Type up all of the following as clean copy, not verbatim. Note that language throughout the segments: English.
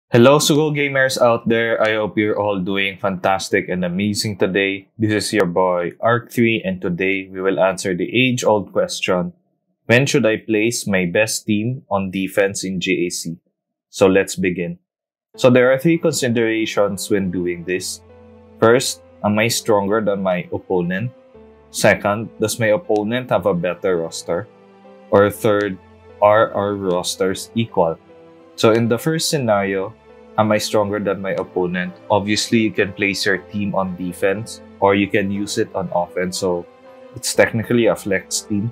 Hello, Sugo gamers out there. I hope you're all doing fantastic and amazing today. This is your boy Arc3, and today we will answer the age-old question: when should I place my best team on defense in GAC? So let's begin. So there are three considerations when doing this. First, am I stronger than my opponent? Second, does my opponent have a better roster? Or third, are our rosters equal? So in the first scenario, am I stronger than my opponent? Obviously, you can place your team on defense or you can use it on offense. So it's technically a flex team.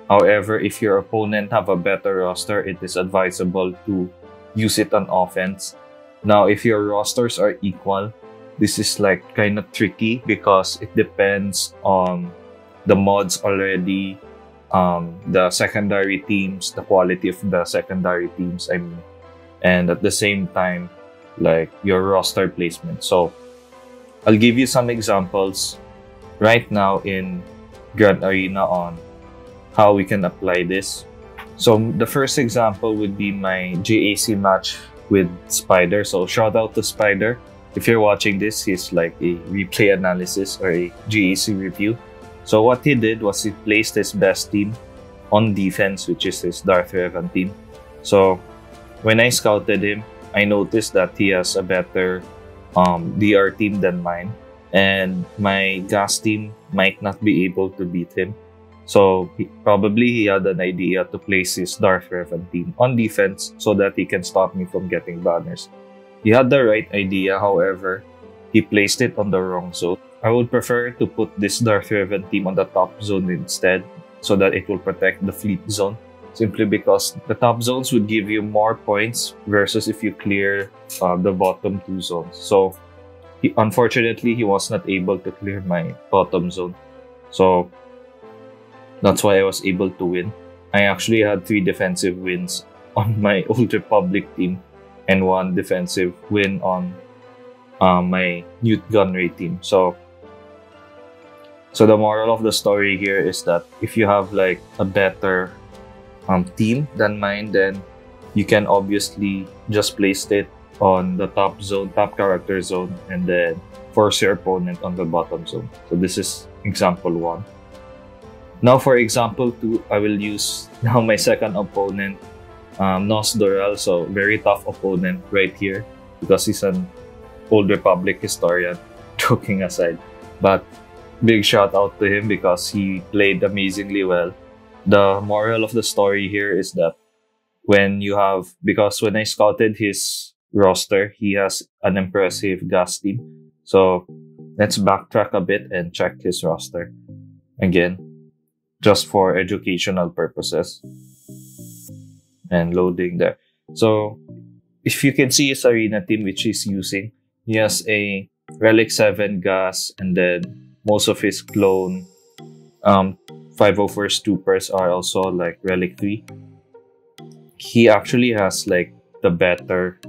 However, if your opponent have a better roster, it is advisable to use it on offense. Now, if your rosters are equal, this is like kind of tricky because it depends on the mods already, the secondary teams, the quality of the secondary teams, I mean, and at the same time, like your roster placement. So I'll give you some examples right now in Grand Arena on how we can apply this. So the first example would be my GAC match with Spider. So shout out to Spider. If you're watching this, he's like a replay analysis or a GAC review. So what he did was he placed his best team on defense, which is his Darth Revan team. So when I scouted him, I noticed that he has a better DR team than mine, and my gas team might not be able to beat him. So probably he had an idea to place his Darth Revan team on defense so that he can stop me from getting banners. He had the right idea, however, he placed it on the wrong zone. I would prefer to put this Darth Revan team on the top zone instead so that it will protect the fleet zone. Simply because the top zones would give you more points versus if you clear the bottom two zones. So unfortunately, he was not able to clear my bottom zone. So that's why I was able to win. I actually had 3 defensive wins on my Old Republic team and 1 defensive win on my Newt Gunray team. So the moral of the story here is that if you have like a better team than mine, then you can obviously just place it on the top zone, top character zone, and then force your opponent on the bottom zone. So this is example 1. Now for example 2, I will use now my second opponent, Nos Doral. So very tough opponent right here because he's an Old Republic historian, joking aside. But big shout out to him because he played amazingly well. The moral of the story here is that because when I scouted his roster, he has an impressive gas team. So let's backtrack a bit and check his roster again, just for educational purposes. And loading there. So if you can see his arena team, which he's using, he has a Relic 7 gas, and then most of his clone 504 Stoopers are also like Relic 3. He actually has like the better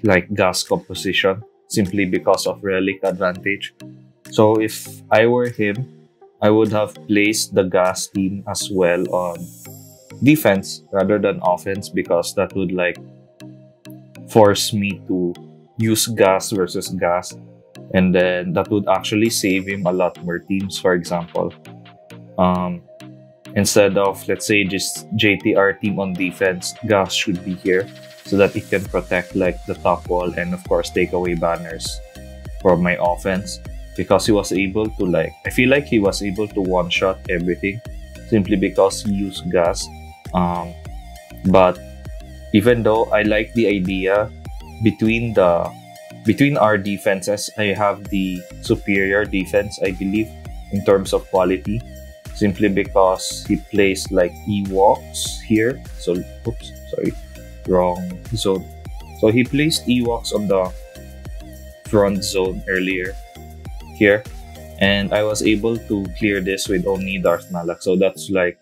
like gas composition simply because of Relic advantage. So if I were him, I would have placed the gas team as well on defense rather than offense, because that would like force me to use gas versus gas, and then that would actually save him a lot more teams. For example, instead of, let's say, just JTR team on defense, gas should be here so that it can protect like the top wall and of course take away banners for my offense, because he was able to like, I feel like he was able to one-shot everything simply because he used gas. But even though I like the idea, between our defenses, I have the superior defense, I believe, in terms of quality, simply because he placed like Ewoks here. So, oops, sorry, wrong zone. So he placed Ewoks on the front zone earlier here, and I was able to clear this with only Darth Malak. So that's like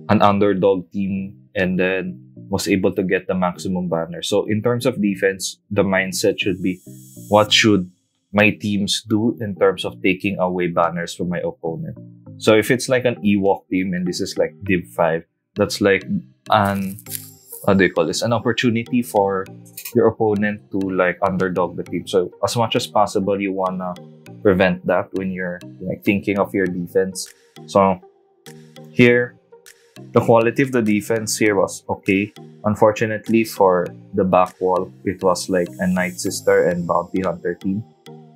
an underdog team, and then was able to get the maximum banner. So in terms of defense, the mindset should be, what should my teams do in terms of taking away banners from my opponent? So if it's like an Ewok team and this is like Div 5, that's like an how do you call this, an opportunity for your opponent to like underdog the team. So as much as possible, you wanna prevent that when you're like thinking of your defense. So here, the quality of the defense here was okay. Unfortunately for the back wall, it was like a Night Sister and Bounty Hunter team.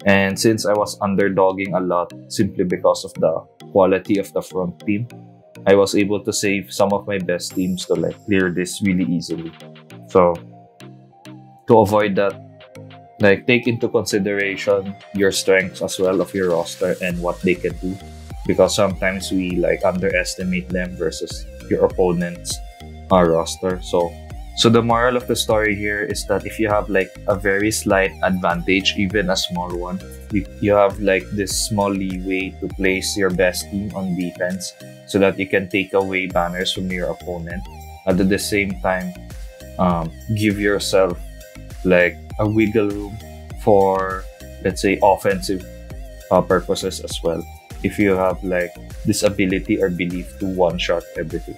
And since I was underdogging a lot simply because of the quality of the front team, I was able to save some of my best teams to like clear this really easily. So to avoid that, like take into consideration your strengths as well of your roster and what they can do, because sometimes we like underestimate them versus your opponent's roster. So the moral of the story here is that if you have like a very slight advantage, even a small one, you have like this small leeway to place your best team on defense so that you can take away banners from your opponent. And at the same time, give yourself like a wiggle room for, let's say, offensive purposes as well, if you have like this ability or belief to one-shot everything.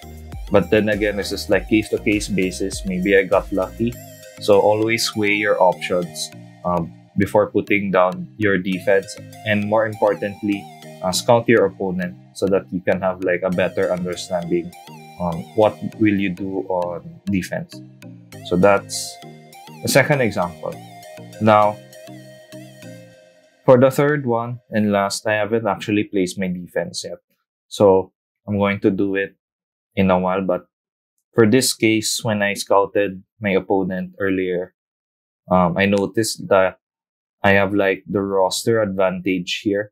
But then again, this is like case-to-case basis. Maybe I got lucky. So always weigh your options before putting down your defense. And more importantly, scout your opponent so that you can have like a better understanding on what will you do on defense. So that's the second example. Now, for the third one and last, I haven't actually placed my defense yet. So I'm going to do it in a while. But for this case, when I scouted my opponent earlier, I noticed that I have like the roster advantage here.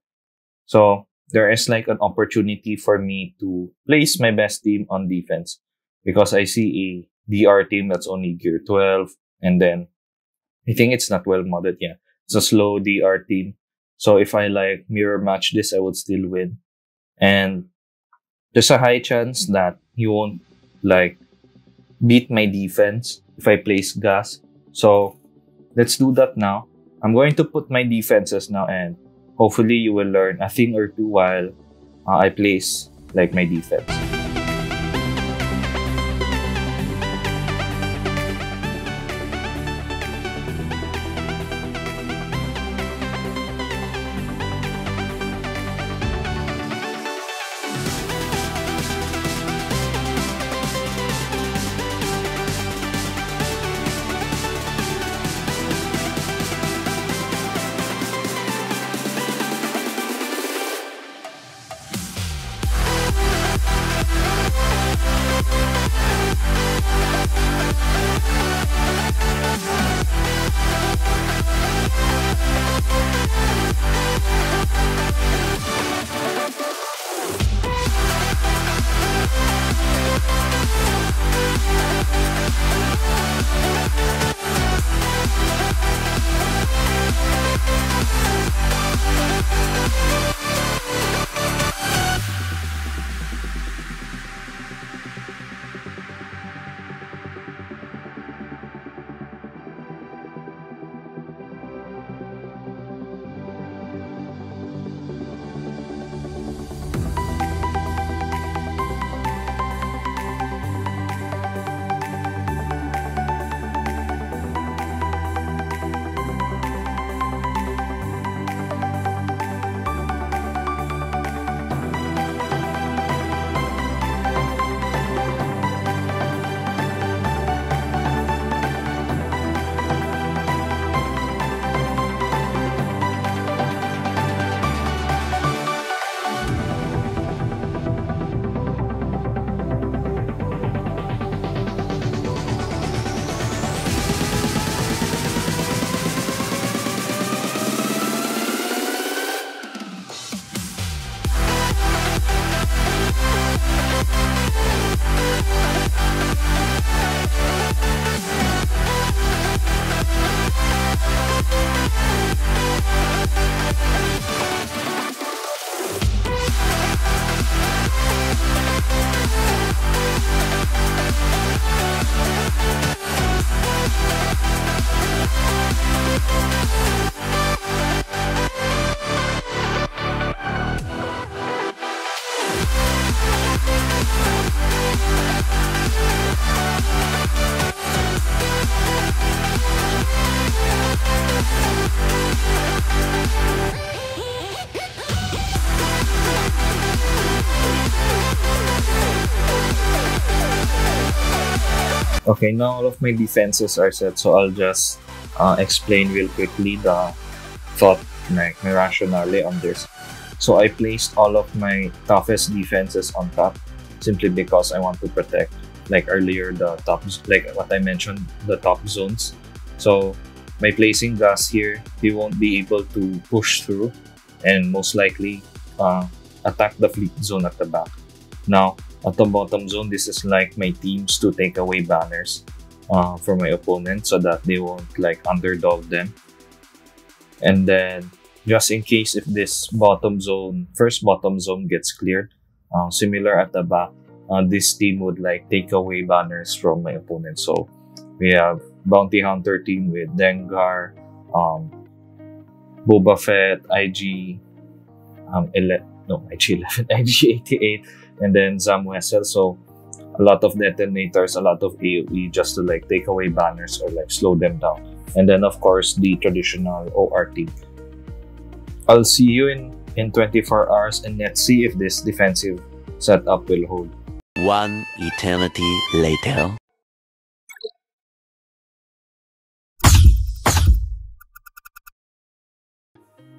So there is like an opportunity for me to place my best team on defense because I see a DR team that's only gear 12, and then I think it's not well modded. Yeah, it's a slow DR team. So if I like mirror match this, I would still win. And there's a high chance that he won't like beat my defense if I place gas. So let's do that now. I'm going to put my defenses now, and hopefully you will learn a thing or two while I place like my defense. Okay, now all of my defenses are set, so I'll just explain real quickly the thought, like my rationale on this. So I placed all of my toughest defenses on top simply because I want to protect, like earlier, the top, like what I mentioned, the top zones. So by placing gas here, he won't be able to push through and most likely attack the fleet zone at the back. Now, at the bottom zone, this is like my teams to take away banners for my opponent so that they won't like underdog them. And then just in case if this first bottom zone gets cleared, similar at the back, this team would like take away banners from my opponent. So we have Bounty Hunter team with Dengar, Boba Fett, IG 11, no, IG 11, IG 88, and then Zam Wessel. So a lot of detonators, a lot of AoE just to like take away banners or like slow them down. And then of course the traditional ORT. I'll see you in 24 hours and let's see if this defensive setup will hold. One eternity later.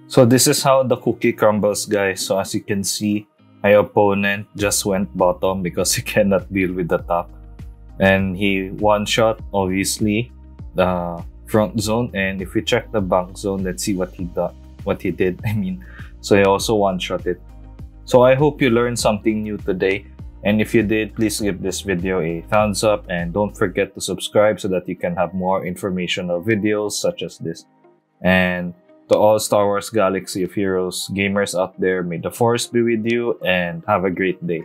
So this is how the cookie crumbles, guys. So as you can see, my opponent just went bottom because he cannot deal with the top. And he one-shot, obviously, the front zone. And if we check the back zone, let's see what he did. I mean, so he also one-shot it. So I hope you learned something new today. And if you did, please give this video a thumbs up. And don't forget to subscribe so that you can have more informational videos such as this. And to all Star Wars Galaxy of Heroes gamers out there, may the Force be with you and have a great day.